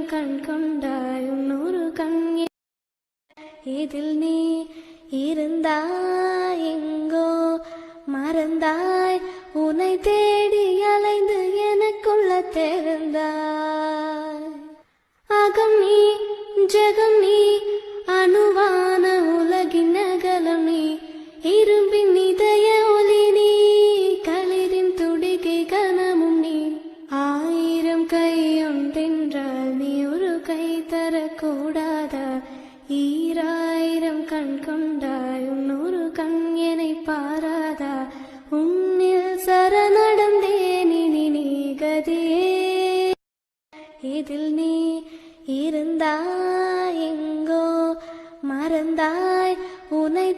கண் கொண்டாய் உன்னொரு கண் இதில் நீ இருந்தாய் எங்கோ மறந்தாய் உன்னை தேடி அலைந்து எனக்குள்ள தெரிந்தாய் அகம் நீ ஜகம் நீ அணுவான உலகின் அகலம் நீ இரும்பின் இதய ஒலி நீ களிரின் துடிகை கனமும் நீ ஆயிரம் கையொன்றென்றால் நீ ஒரு கை தரக்கூடாதா ஈராயிரம் கண் கொண்டாய் உன்னொரு கண் என்னை பாராதா உன்னில் சரணடைந்தேன் இனி நீ கதியே இதில் நீ இருந்தாய் எங்கோ மறந்தாய் உன்னை